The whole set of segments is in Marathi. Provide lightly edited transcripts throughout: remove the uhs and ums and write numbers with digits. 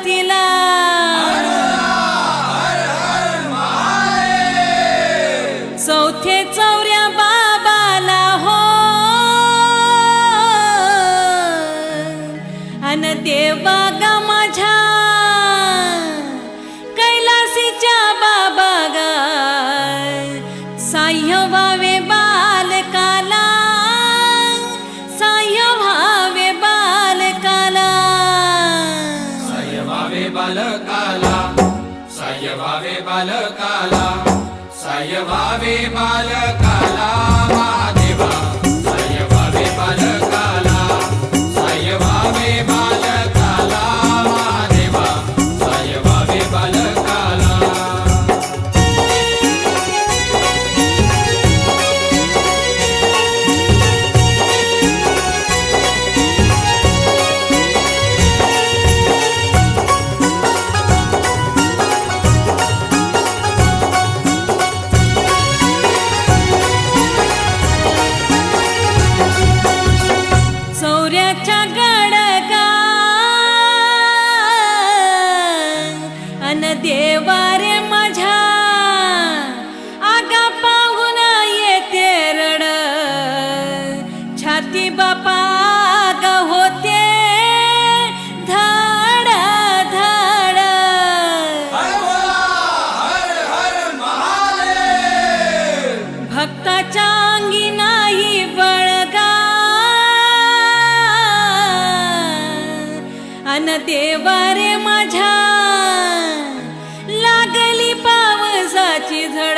तिला चौथे चौऱ्या बाबाला हो अन देवा गा माझ्या कैलासीच्या बाबा गा साह्य व्हावे बालकाला साह्य व्हावे बालकाला साह्य व्हावे बालकाला साह्य व्हावे बालकाला साह्य व्हावे बालकाला महादेवा साह्य व्हावे बालकाला साह्य व्हावे बालकाला महादेवा साह्य व्हावे बालकाला चौऱ्याच्या गडगा अन देवारे माझ्या आगा पाहून येते रड छाती बापा गा होते धड धड भक्ताच्या अंगी नाही बळगा अन देवारे माझ्या लागली पावसाची झड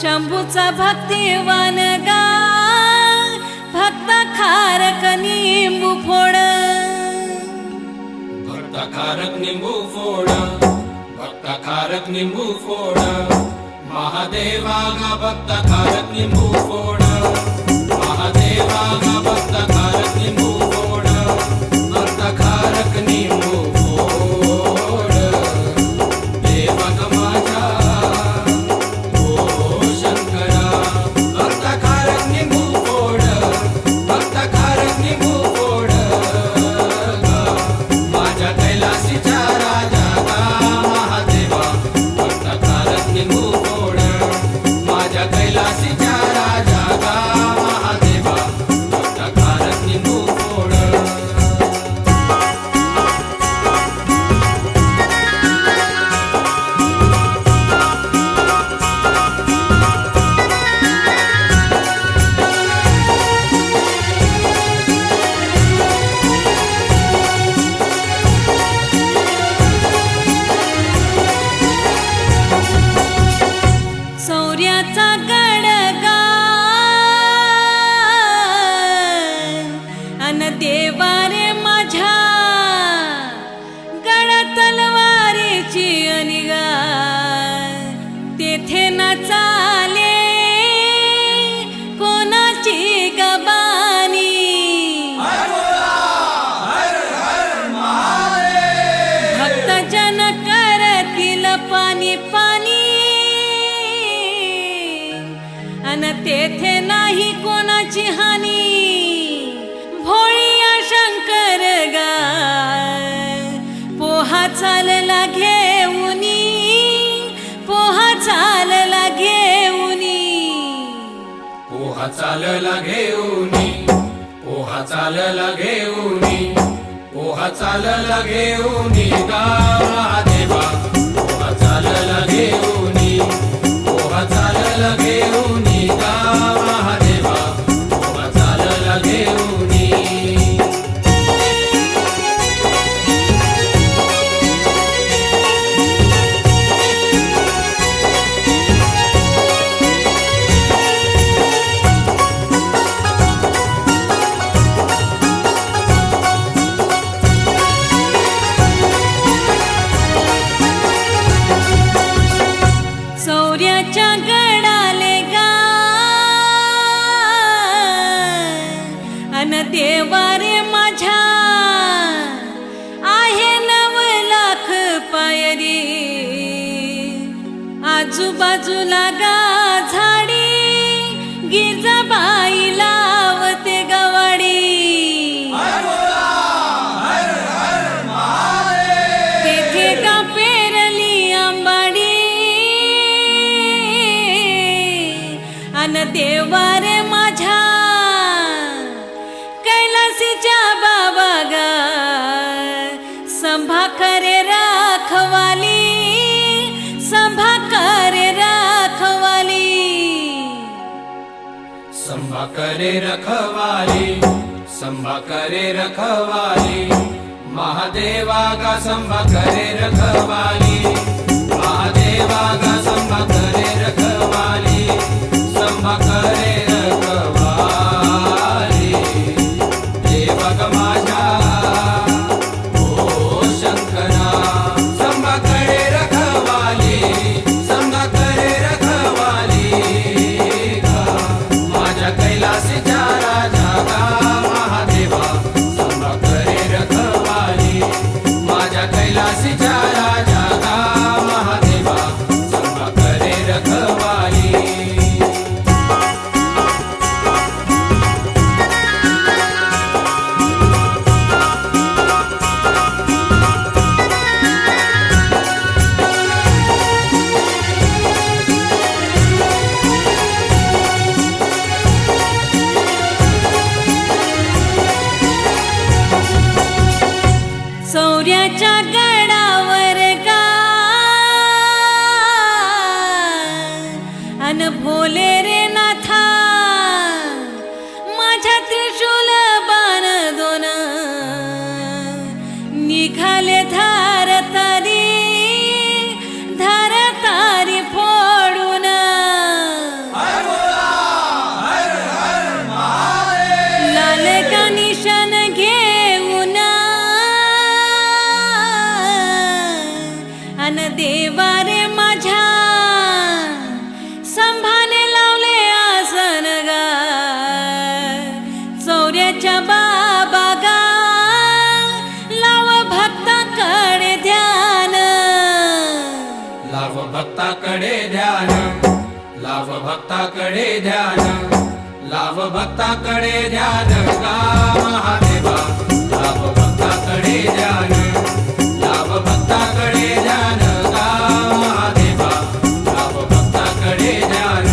शंभूचा भक्तिवान गा भक्त खारक निंबू फोड भक्त खारक निंबू फोड भक्त खारक निंबू फोड महादेवा गा भक्त खारक निंबू फोड महादेवा गा भक्त खारक निंबू फोड भक्त खारक निंबू फोड देवा ग माझ्या ओ शंकरा भक्त खारक निंबू फोड भक्त खारक निंबू फोड माझ्या कैलासीच्या राजा गा महादेवा भक्त खारक निंबू फोड माझ्या कैलासीच्या राजा गा महादेवा भक्त खारक निंबू फोड चौऱ्याचा गडगा अन देवारे माझ्या गड तलवारीची अनिगा तेथे न चाले कोणाची गबानी भक्त जन करतील पाणी पाणी अन तेथे नाही कोणाची हानी भोळिया शंकर गा पोहा चालला घेऊनी पोहा चालला घेऊनी पोहा चालला घेऊनी पोहा चालला घेऊनी पोहा चालला घेऊनी गा महादेवा पोहा चालला घेऊनी पोहा चालला घेऊनी गा महादेवा पोहा चालला घेऊनी चौऱ्याच्या गडाले गा अन देवारे माझ्या आहे 9 लाख पायरी आजूबाजूला गा झाडी गिरजाबाई लावते गवाडी हर हर महादेव संभा करे रखवाली, संभा करे रखवाली, महादेवा गा संभा करे रखवाली, महादेवा गा संभा करे रखवाली, संभा करे रखवाली, देव ग माझ्या ओ शंकरा, संभा करे रखवाली, संभा करे रखवाली गा, माझ्या कैलासीच्या राजा गा महादेवा, संभा करे रखवाली, माझ्या कैलासीच्या राजा गा महादेवा, संभा करे रखवाली. चौऱ्याच्या गडावर गा अन भोले रे नाथा, माझ्या त्रिशूल बाण दोन निघाले धार तारी फोडून, लाल का निशान घेऊन अन देवा रे माझ्या संभाने लावले आसन गा, चौऱ्याच्या बाबा गा लाव भक्ताकडे ध्यान, लाव भक्ताकडे ध्यान, लाव भक्ताकडे ध्यान, लाव भक्ताकडे ध्यान गा महादेवा, लाव भक्ताकडे ध्यान, लाव भक्ताकडे ध्यान गा महादेवा, लाव भक्ताकडे ध्यान.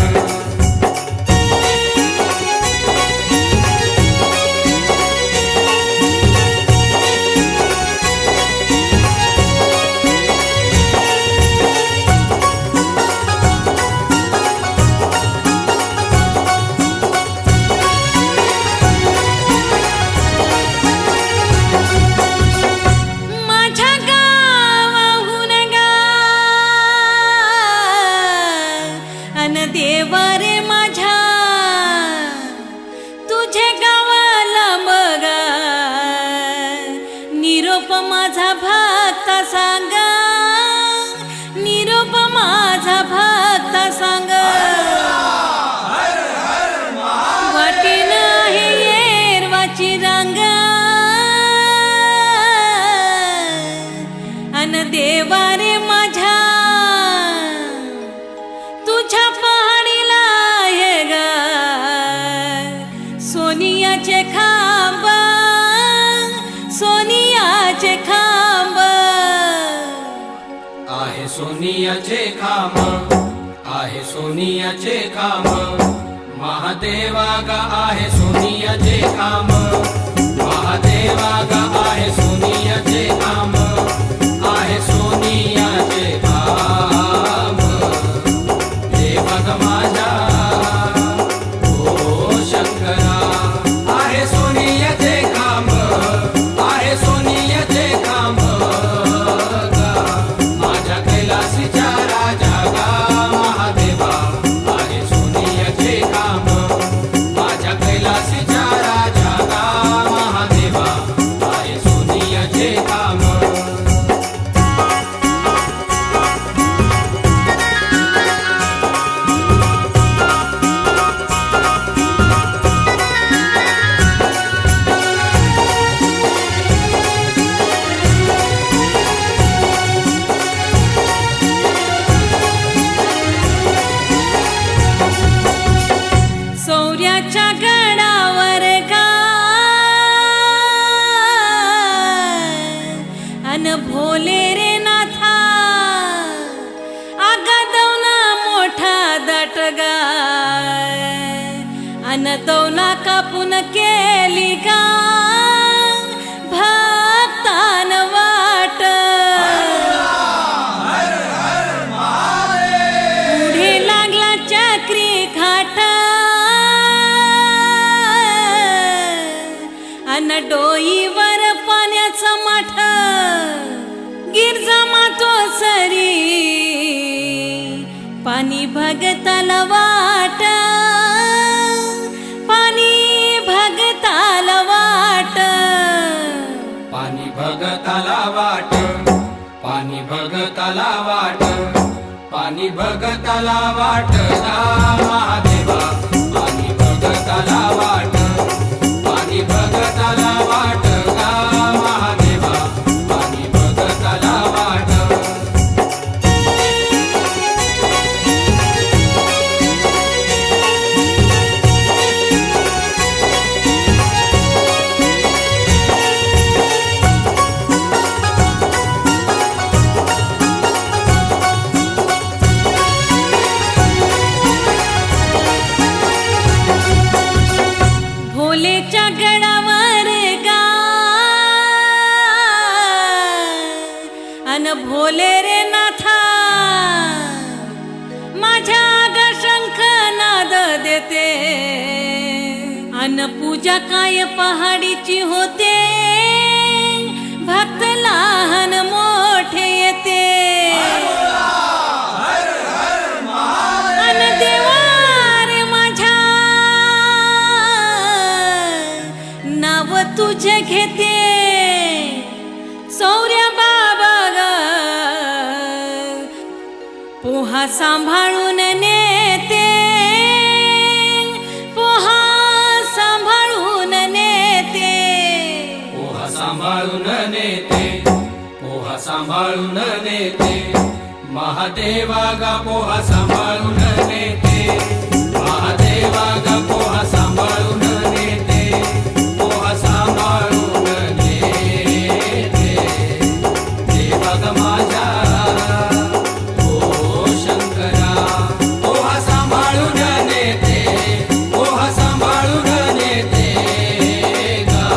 माझ्या गावाहून गा अन देवा रे माझ्या तुझे गावाला बघा, निरोप माझा भक्त सांग, निरोप माझा भक्त सांग, वाटेन आहे येरवाची रांग अन देवा रे माझ्या तुझ्या पहाडीला आहे गा सोनियाचे खांब, सोनियाचे खांब, आहे सोनियाचे खांब, आहे सोनियाचे खांब, महादेवा गा आहे सोनियाचे खांब, महादेवा गा आहे सोनियाचे खांब, आहे सोनियाचे खांब, देव ग माझ्या ओ शंकरा, आहे सोनियाचे खांब, आहे सोनियाचे खांब गा, माझ्या कैलासीच्या राजा गा महादेवा, आहे सोनियाचे खांब, माझ्या कैलासीच्या राजा गा महादेवा, आहे सोनियाचे खांब. चौऱ्याच्या गडावर गा अन भोले रे नाथा, आगा दौना मोठा दटगा अन दौना कापून केली गा भक्तान वाट, पुढे लागला चक्री घाट अन डोईवर पाण्याचा माठ गिरजा मातो सरी पाणी भगताला वाट पाणी भगताला वाट पाणी भगताला वाट पाणी भगताला वाट पाणी भगताला वाट गा महादेवा पाणी भगताला वाट पाणी भगताला वाट गा महादेवा पाणी भगताला वाट भोलेच्या गडावर गा अन भोले रे नाथा माझ्या ग शंख नाद देते अन पूजा काय पहाडीची होते भक्त लहान मोठे येते अन देवा रे माझ्या नाव तुझे घेते सौर्या बाबा ग पोहा सांभाळून नेते पोहा सांभाळून नेते पोहा सांभाळून नेते पोहा सांभाळून नेते महादेवा गा पोहा सांभाळून नेते महादेवा गा पोहा सांभाळून नेते पोहा सांभाळून नेते देवा ग माझ्या ओ शंकरा पोहा सांभाळून नेते पोहा सांभाळून नेते गा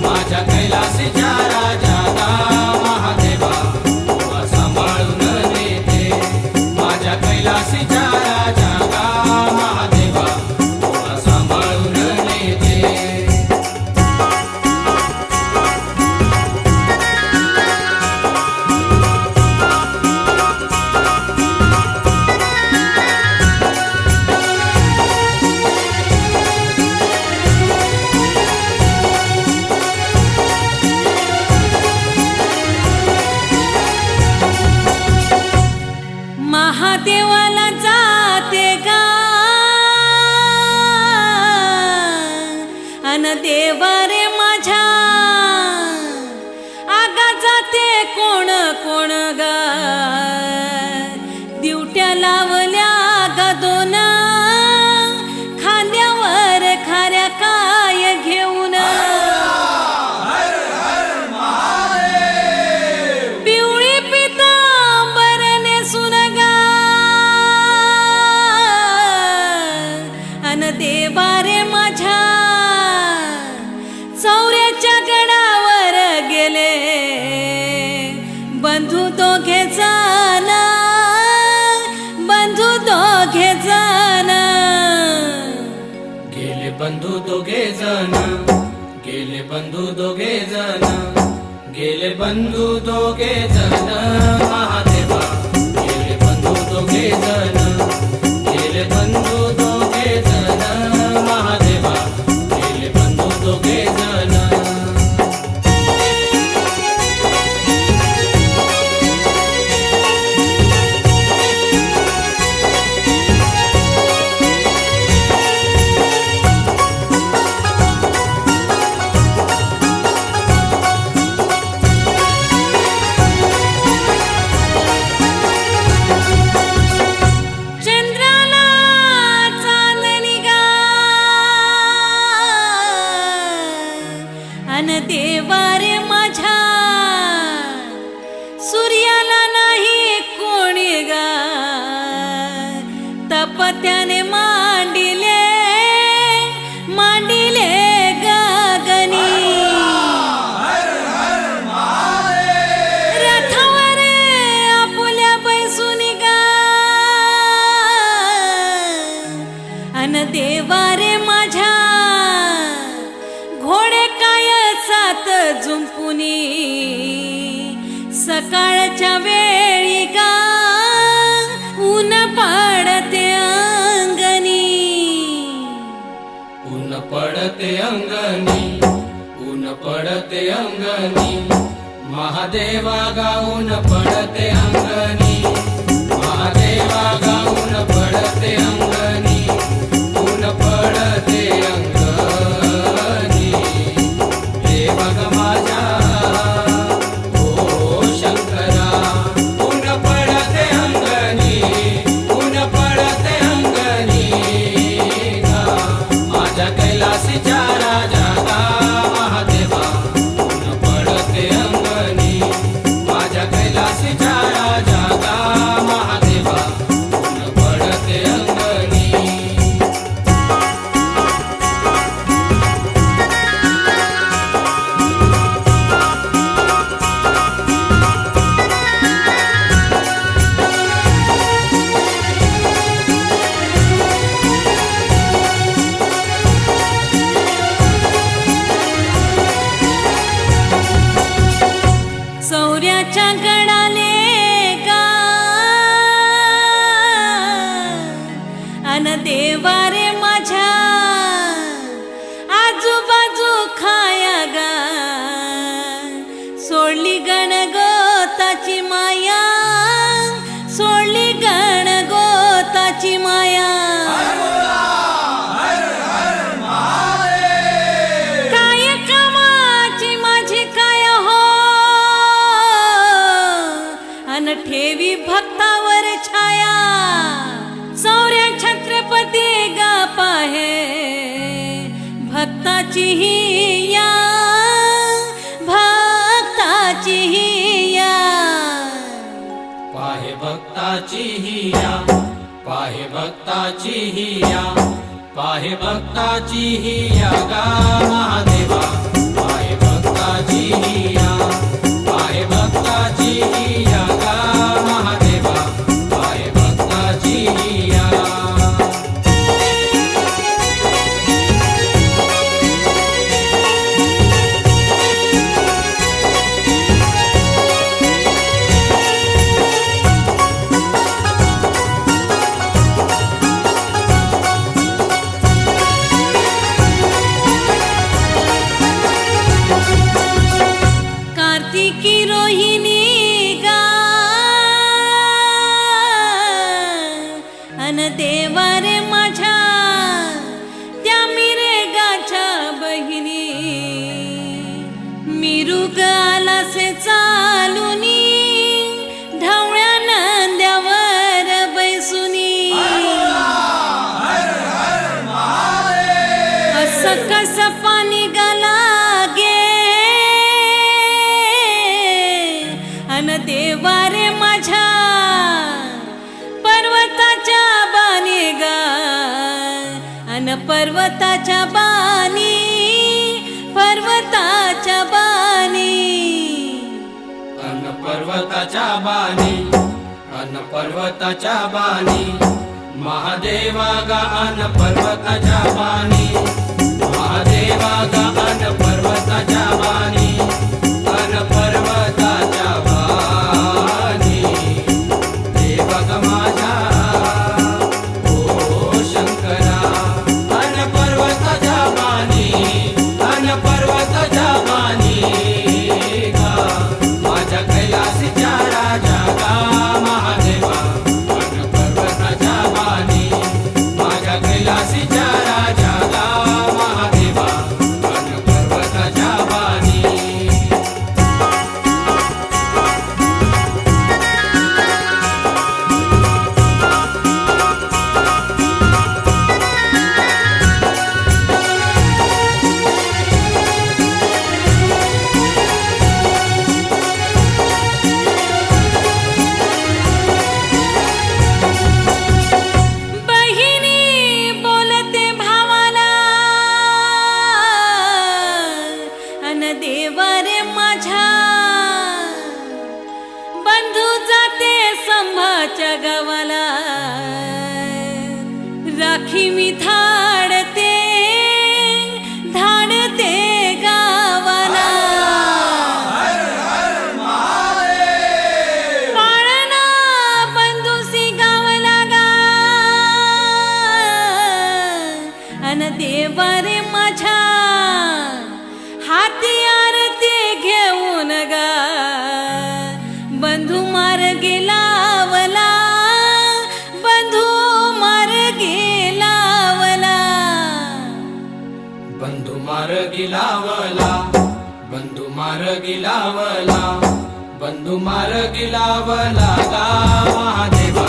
माझ्या कैलासीच्या राजा गा महादेवा पोहा सांभाळून नेते माझ्या कैलासीच्या राजा गा महादेवा पोहा सांभाळून नेते महादेवाला जाते गा अन देवा रे माझ्या आगा जाते कोण कोण गा दिवट्या लावल्या गा दोन खांद्यावर खाऱ्या काय घेऊन पिवळी पितांबर नेसून गा अन देवा रे माझ्या चौऱ्याच्या गडावर गेले बंधू दोघे जण बंधू दोघे जण गेले बंधू दोघे जण गेले बंधू दोघे जण गेले बंधू दोघे जण महादेवा गेले बंधू दोघे जण गेले बंधू दोघे जण महादेवा गेले बंधू दोघे जण चंद्राला चांदणी गा अन देवा रे माझ्या सूर्याला नाही कोणी गा तपत्याने मांडिले मांडिले गगनी रथावर आपुल्या बैसून गा अन देवा रे माझ्या घोडे काय सकाळच्या वेळी गा ऊन पडते अंगणी, ऊन पडते अंगणी, ऊन पडते अंगणी, महादेवा गाऊन पडते अंगणी, महादेवा गाऊन पडते अंगणी, ऊन पडते अंगणी, देवा ग माझ्या ओ शंकरा, ऊन पडते अंगणी, ऊन पडते अंगणी गा, माझ्या कैलासीच्या राजा गा महादेवा, ऊन पडते अंगणी, माझ्या कैलासीच्या राजा गा महादेवा, ऊन पडते अंगणी. सौर्याच्या गडाले गा अन देवारे माझ्या आजूबाजू खाया गा, सोडली गणगोताची माया, सोडली गणगोताची माया. काय कामाची माझी काय हो, अन ठेवी भक्तावर छाया, सौर्य छत्रपती गा पाहे भक्ताची ही या, भक्ताची ही या. पाहे भक्ताची हिया, पाहे भक्ताची हिया, पाहे भक्ताची हिया गा महादेवा, पाहे भक्ताची हिया, पाहे भक्ताची हिया गा महादेवा, पाहे भक्ताची हिया. कार्तिकी रोहिणी गा अन देवारे माझ्या त्या मिरेगाच्या बहिणी, मिरुग आला से चालुनी ढवळ्या नंद्यावर बैसुनी, असं कसं पाणी गाला गे अन देवारे माझ्या पर्वताच्या बाणी गा, अन पर्वताच्या बाणी, पर्वताच्या बाणी. अन पर्वताच्या बाणी, अन पर्वताच्या बाणी, महादेवा गा अन पर्वताच्या बाणी, महादेवा गा अन पर्वताच्या बाणी, अन पर्वताच्या बाणी, देवा ग माझ्या ओ शंकरा, अन पर्वताच्या बाणी, अन पर्वताच्या बाणी गा, माझ्या कैलासीच्या राजा गा महादेवा, अन पर्वताच्या बाणी, माझ्या कैलासीच्या राजा गा महादेवा, अन पर्वताच्या बाणी. बहिणी बोलते भावाला अन देवारे माझ्या, बंधू जाते संभाच्या गावाला, राखी मी धाडते, धाडते गावाला. मार्गी लावला, बंधू मार्गी लावला, बंधू मार्गी लावला गा महादेवा,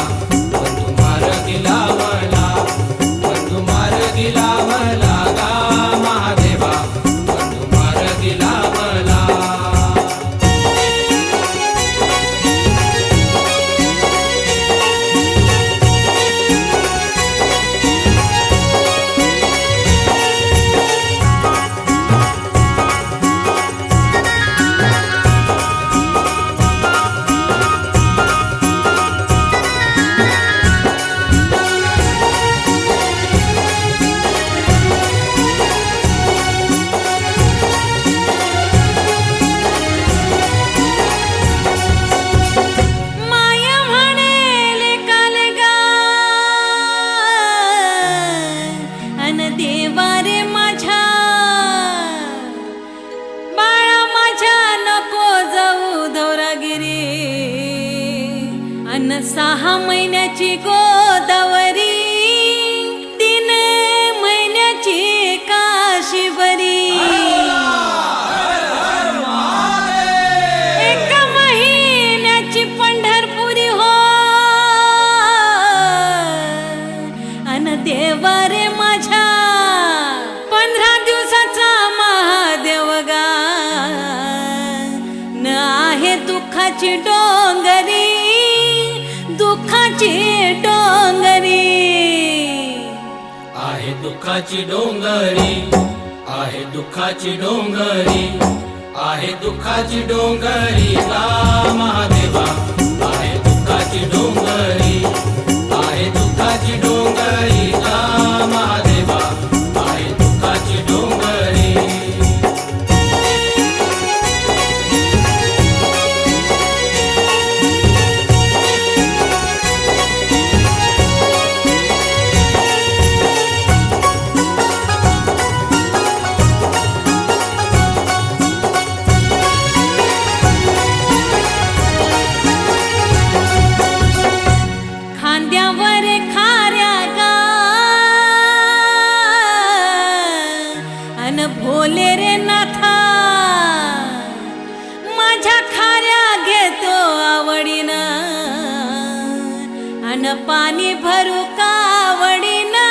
बंधू मार्गी लावला, बंधू मार्गी लावला गा महादेवा, बंधू मार्गी लावला. माया म्हणेले कालगा अन देवा रे माझ्या बाळा माझ्या नको जाऊ धौरागिरी अन 6 महिन्याची गोदावरी 3 महिन्याची काशीवरी एक महिन्याची पंढरपुरी हो अन देवा रे माझ्या 15 दिवसाचा महादेव गा न आहे दुःखाची डोंगरी, दुःखाची डोंगरी आहे दुःखाची डोंगरी, आहे दुःखाची डोंगरी, आहे दुःखाची डोंगरी गा महादेवा, आहे दुःखाची डोंगरी, आहे दुःखाची डोंगरी गा महादेवा, आहे दुःखाची डोंगरी. खांद्यावर खाऱ्या गा अन भोले रे नाथा माझ्या खाऱ्या घेतो आवडीनं अन पाणी भरू कावडीनं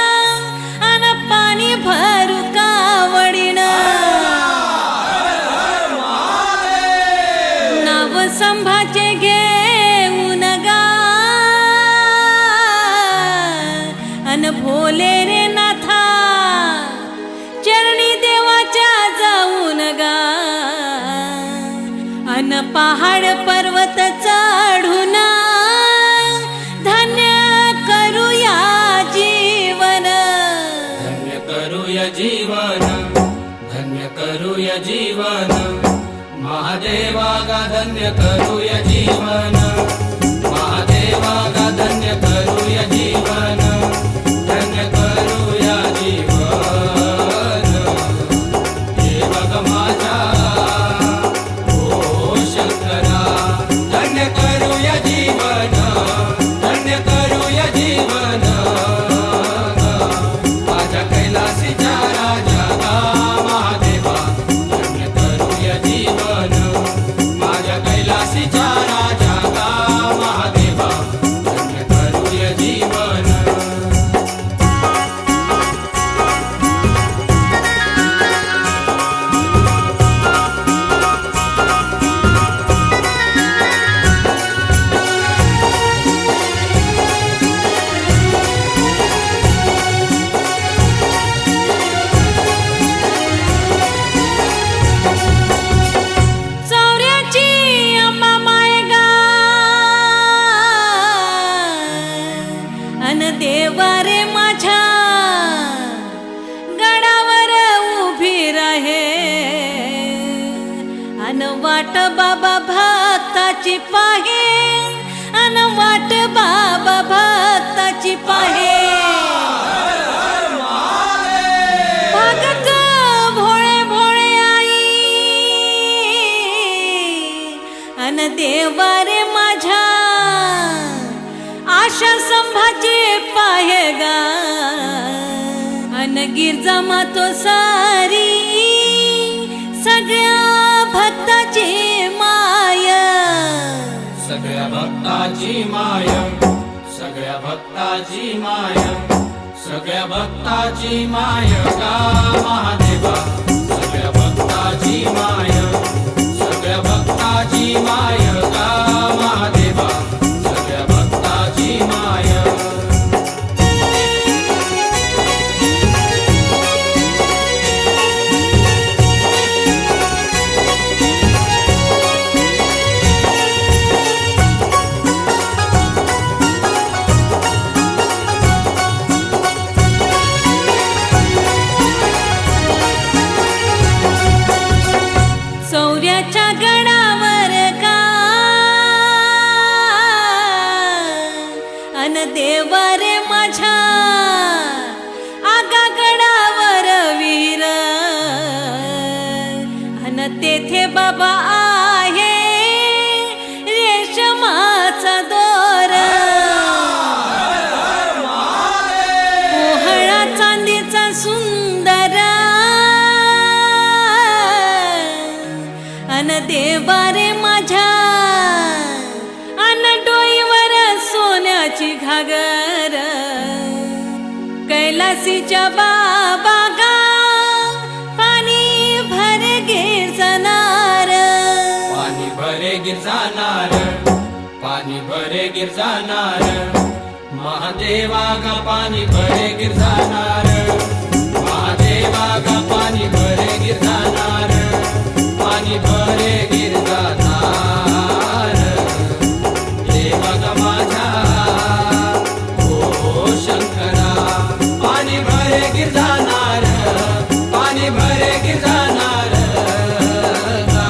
अन पाणी भरू कावडीनं नाव संभाचे घेऊन गा अन भोले रे नाथा चरणी देवाच्या जाऊन गा अन पहाड पर्वत चढून धन्य करूया जीवन, धन्य करूया जीवन, धन्य करूया जीवन, महादेवा गा धन्य करूया जीवन, महादेवा गा धन्य करूया जीवन, धन्य करूया जीवन. हे बघ माझ्या ओ शंकरा, धन्य करूया जीवन, धन्य करूया जीवन, माझ्या कैलासीच्या राजा गा महादेवा, धन्य करूया जीवन, माझ्या कैलासीच्या राजा गा महादेवा, धन्य करूया जीवन. चौऱ्याची अंबा माय गा अन देवा रे माझ्या गडावर उभी राहे अन वाट बाबा भक्ताची पाहे अन वाट बाबा भक्ताची पाहे भगत भोळे भोळे आई अन देवा रे माझ्या आशा संभाचे पाहे गा अन गिरजा मातो सारी भक्ताची माय सगळ्या भक्ताची माय सगळ्या भक्ताची माय गा महादेवा सगळ्या भक्ताची माय सगळ्या भक्ताची माय गा महादेवा सगळ्या भक्ताची माय चौऱ्याच्या गडावर का अन देवा रे माझ्या आगा गडावर वीर अन तेथे बाबा आहे रेशमाचा दोर पोहळा चांदीचा सुंदर अन देवा रे माझ्या अन डोईवर सोन्याची घागर कैलासीच्या बाबा गा पाणी भरे गिरजानार पाणी भरे गिरजानार पाणी भरे गिरजानार महादेवा गा पाणी भरे गिरजानार महादेवा गा पाणी भरे गिरजानार पाणी भरे गिरजानार देवा गा माझ्या ओ शंकरा पाणी भरे गिरजानार पाणी भरे गिरजानार गा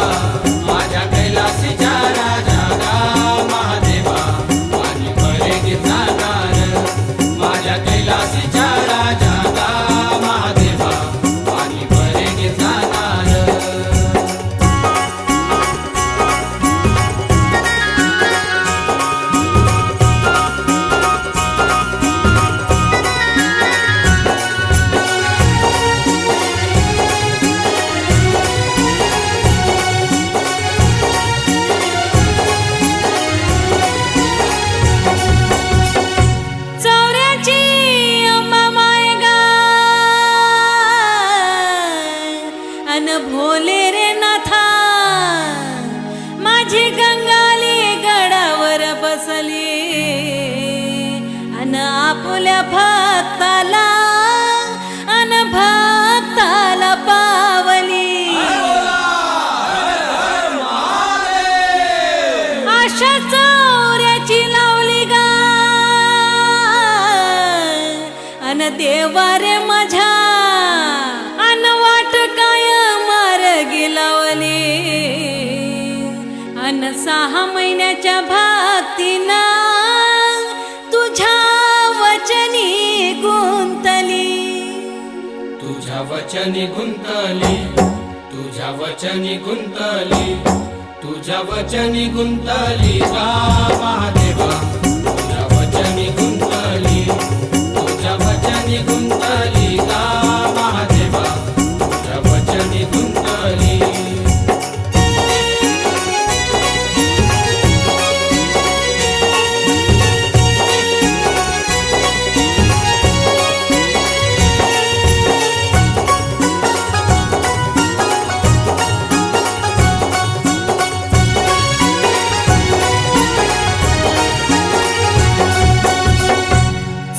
माझ्या कैलासीच्या राजा गा महादेवा पाणी भरे गिरजानार माझ्या कैलासीच्या राजा गा महादेवा पाणी भरे गिरजानार चौऱ्याची अंबा माय गा अन भोले रे नाथा माझी गंगाली गडावर बसली अन आपल्या भक्ताला अन भक्ताला पावली आशा चौऱ्याची लावली गा अन देवा रे माझ्या अन वाट काय मार गेलावली अन 6 महिन्याच्या भक्तीनं तुझ्या वचनी गुंतली तुझ्या वचनी गुंतली तुझ्या वचनी गुंतली तुझ्या वचनी गुंतली गा महादेवा तुझ्या वचनी गुंतली तुझ्या वचनी गुंतली गा महादेवा तुझ्या वचनी गुंतली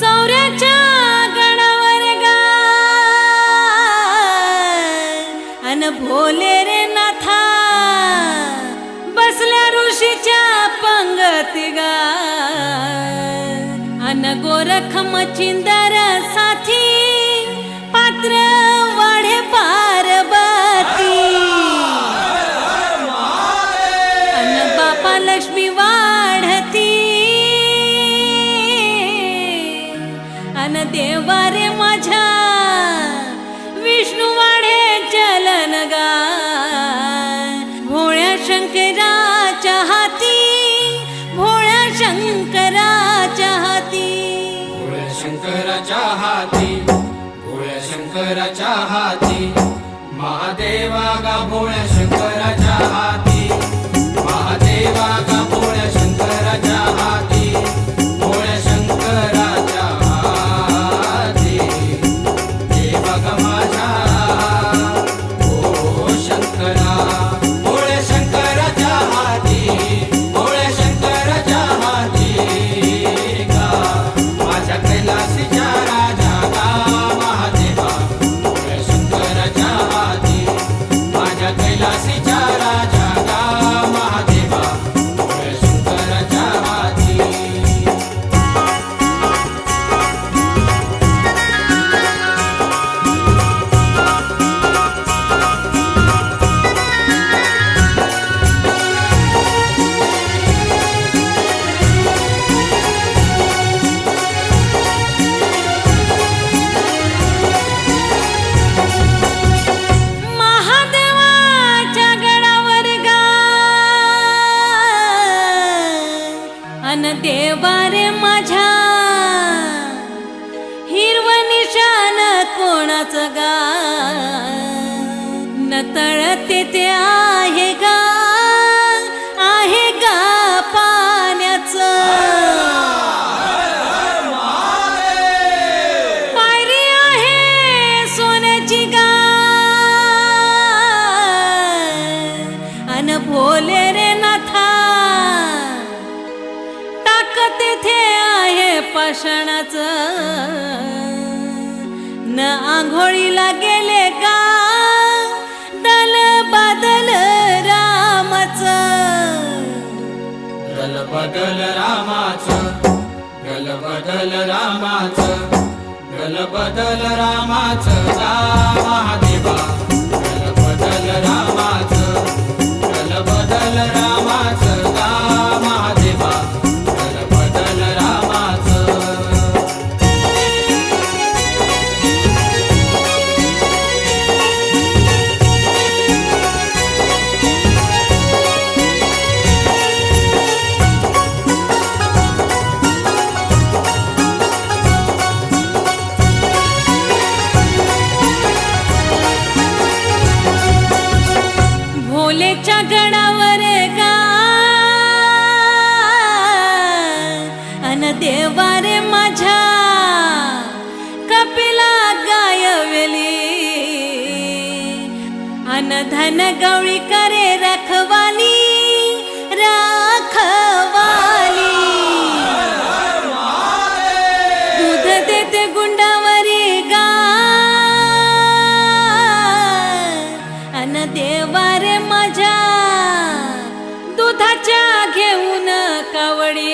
चौऱ्याच्या गडावर गा अन भोले रे नाथा बसल्या ऋषीच्या पंगती गा अन गोरख मचिंदर साथी पात्र वाढे पार्वती अन बापा लक्ष्मी वाढती अन देवा रे माझ्या विष्णू वाढे चलन गा भोळ्या शंकराच्या हाती भोळ्या शंकराच्या हाती भोळ्या शंकराच्या हाती भोळ्या शंकराच्या हाती महादेवा गा भोळ्या शंकराच्या हाती महादेवा गा भोळ्या शंकराच्या देवा रे माझ्या हिरव निशान कोणाचं गा नतळते ते आहे गा पाण्याचं पायरी आहे सोन्याची गा अन भोले रे नाथा टाक तेथे आहे पाषाणाचं न आंघोळीला गेले का दल बदल रामाचं दल बदल रामाचं दल बदल रामाचं दल बदल रामाचं गा महादेवा दल बदल रामाचं दल बदल रामाचं गा महादेवा दल बदल रामाचं भोलेच्या गडावर गा अन देवा रे माझ्या कपिला गायवेली अन धन गवळी करे रखवाली रखवाली दूध देते गुंडावरी गा अन देवा रे माझ्या दुधाच्या घेऊन कावडी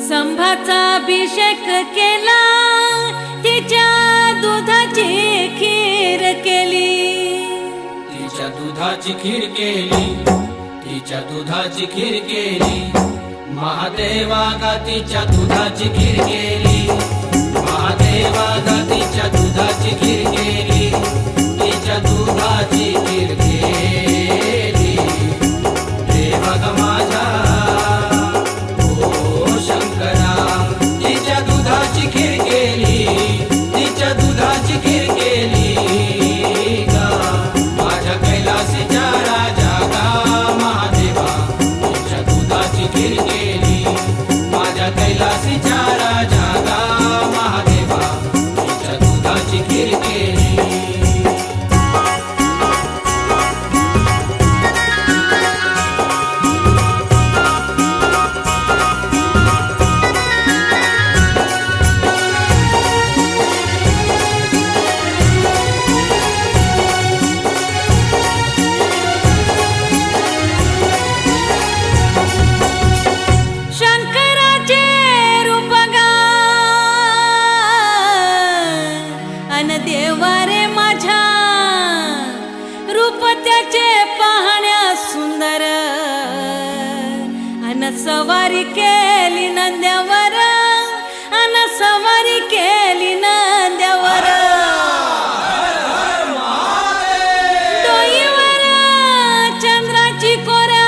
संभाचा अभिषेक केला तिच्या दुधाची खीर केली तिच्या दुधाची खीर केली तिच्या दुधाची खीर केली महादेवा गा तिच्या दुधाची खीर केली महादेवा गा तिच्या दुधाची खीर केली तिच्या दुधाची खीर केली देवा ग माझ्या ओ शंकरा तिच्या दुधाची खीर केली तिच्या दुधाची खीर केली गा माझ्या कैलासीच्या राजा गा महादेवा तिच्या दुधाची खीर केली माझ्या कैलासीच्या राजा गा महादेवा तिच्या दुधाची खीर केली शंकराचे रूप गा अन देवा रे माझ्या रूप त्याचे पाहण्या सुंदर अन सवारी केली नंद्यावर अन सवारी केली नंद्यावर डोईवर चंद्राची कोरा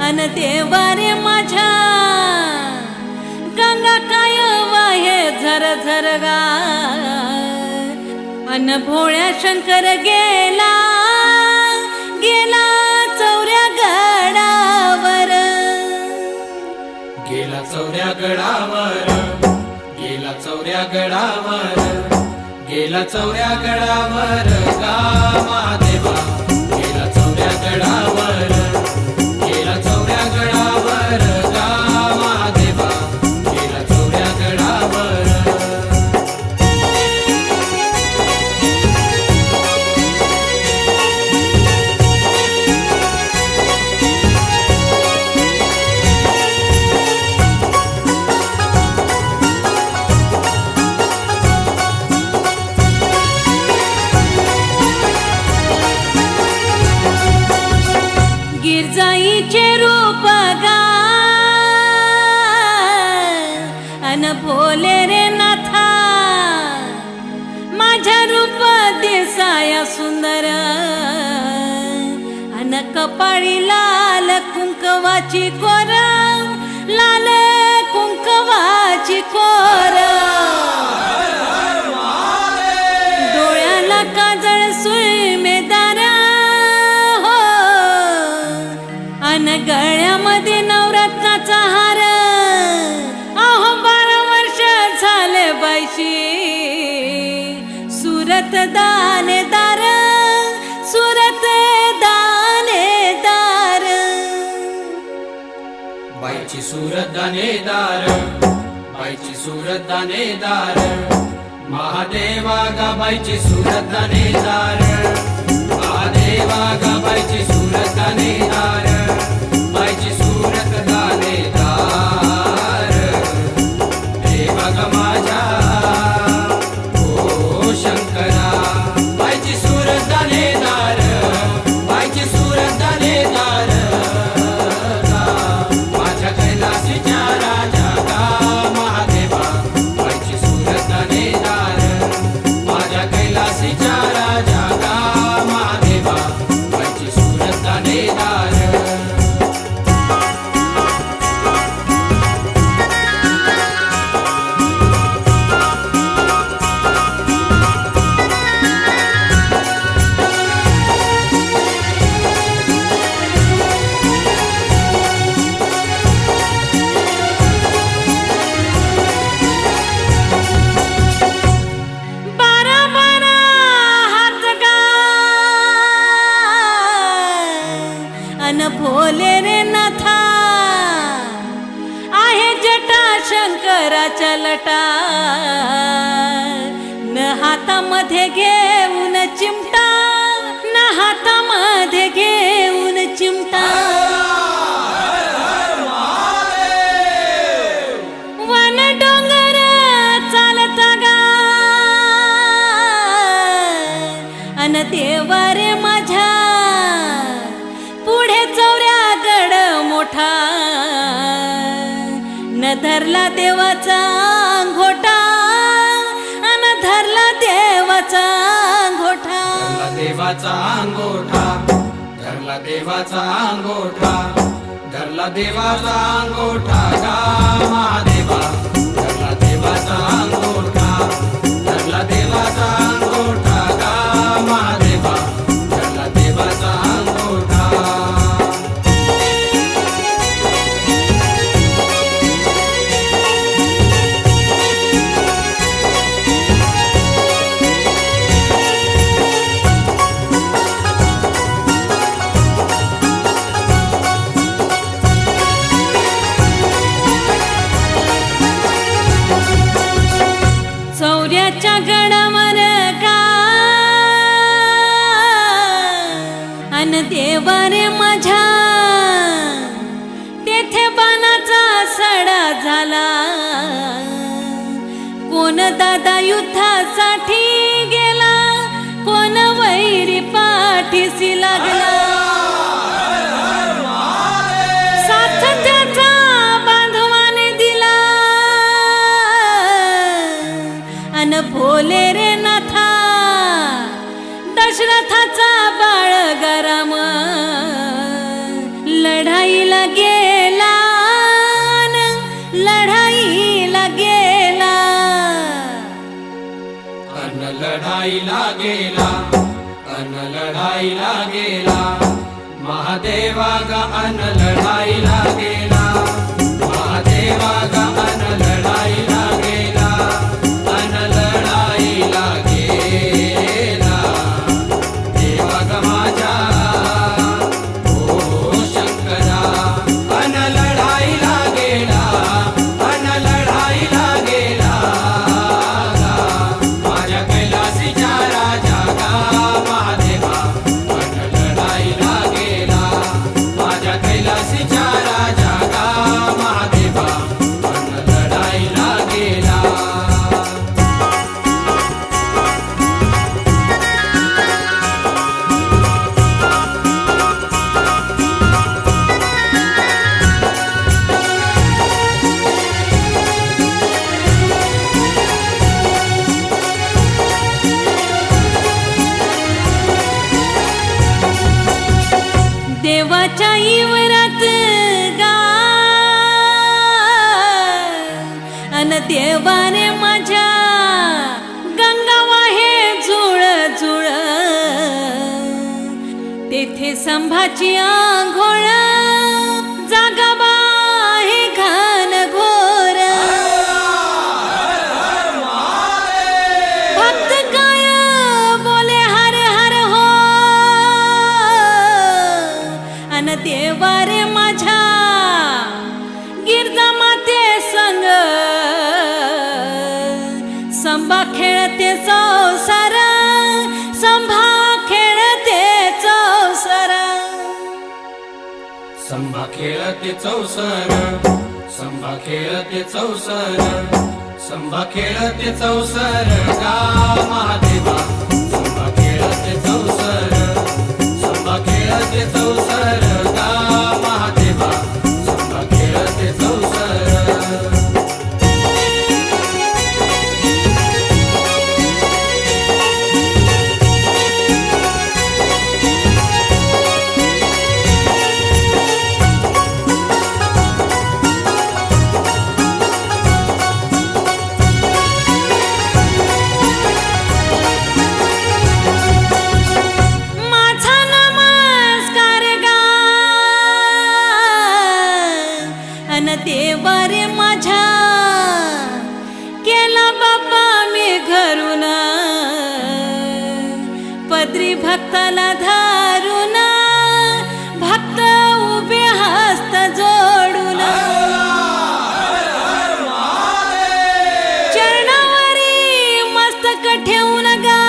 अन देवा रे माझ्या गंगा काय वाहे झर झर गा अन भोळ्या शंकर गेला गेला चौऱ्या गडावर गेला चौऱ्या गडावर गेला चौऱ्या गडावर गेला चौऱ्या गडावर गा महादेवा गेला चौऱ्या गडावर गेला चौऱ्या गडावर गा महादेवा गेला चौऱ्या गडावर गिरजाईचे रूप गा अन भोले रे नाथा माझ्या रूप दिसाया सुंदर अन अन कपाळी लाल कुंकवाची कोर, लाल कुंकवाची कोर, डोळ्याला काजळ सुईमेदार हो, अन गळ्यामध्ये नवरत्नाचा हार. अहो 12 वर्ष झाले बाईशी सुरत दानेदार, सुरत दानेदार. बाईची सूरत दानेदार, बाईची सूरत दानेदार, महादेवा गा बाईची सूरत दानेदार, महादेवा गा बाईची सूरत दानेदार, बाईची सूरत दानेदार. देवा गा माझ्या ओ शंकरा, बाईची सूरत दानेदार, बाईची सूरत दानेदार. माझ्या कैलासीच्या राजा गा महादेवा, बाईची सूरत दानेदार, माझ्या कैलासीच्या राजा गा महादेवा, बाईची सूरत दानेदार. अन भोले रे नाथा आहे जटा शंकराच्या लटा, न हातामध्ये घेऊन चिमटा, न हातामध्ये घेऊन चिमटा. वन डोंगर चालता गा अन देवा रे माझ्या पुढे चौऱ्यागड मोठा, न धरला देवाचा अंगोठा, न धरला देवाचा अंगोठा. धरला देवाचा अंगोठा, धरला देवाचा अंगोठा, धरला देवाचा अंगोठा गा महादेवा, धरला देवाचा अंगोठा, धरला देवाचा अंगोठा गा महादेवा, धरला देवाचा अंगोठा. चौऱ्याच्या गडावर गा अन देवा रे माझ्या, तेथे बाणाचा सडा झाला. कोण दादा युद्धासाठी गेला, कोण वैरी पाठीसी लागला. साथ त्याचा बांधवाने दिला, अन भोले रे नाथा दशरथाचा बाळ गराम, लढाईला गेला, लढाईला गेला. अन लढाईला गेला, अन लढाईला गेला, महादेवा गा अन लढाईला गेला, महादेवा गा अन लढाईला गेला, अन लढाईला गेला. देवा गा माझ्या ओ शंकरा, अन लढाईला गेला, अन लढाईला गेला. माझ्या कैलासीच्या राजा गा महादेवा, अन लढाईला गेला, माझ्या कैलासीच्या राजा गा महादेवा, अन देवाच्या इवरात गा अन देवाने माझ्या गंगा वाहे जुळ जुळ तेथे संभाची आंघोळ जागा बाहे घान घोर भक्त काय बोले हर हर हो अन देवारे माझ्या गिरजा माते संग संभा खेळते चौसर संभा खेळते चौसर संभा खेळते चौसर संभा खेळते चौसर संभा खेळते चौसर गा महादेवा संभा खेळते चौसर संभा खेळते चौसर गा महादेवा संभा खेळते चौसर माझा नमस्कार गा अन देवारे माझ्या केला बाप्पा मी घरून पदरी भक्ताला धारून भक्त उभे हस्त जोडून चरणावरी मस्तक ठेवून गा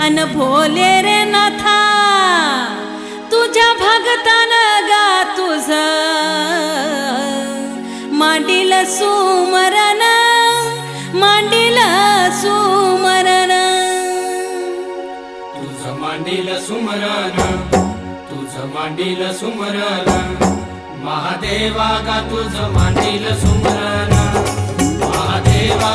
अन भोले रे नाथा तुझ्या भगतान गा तुझ मांडील सुमरण मांडील सुमरण तुझ मांडील सुमरण तुझ मांडील सुमरण महादेवा गा तुझ मांडील सुमरण महादेवा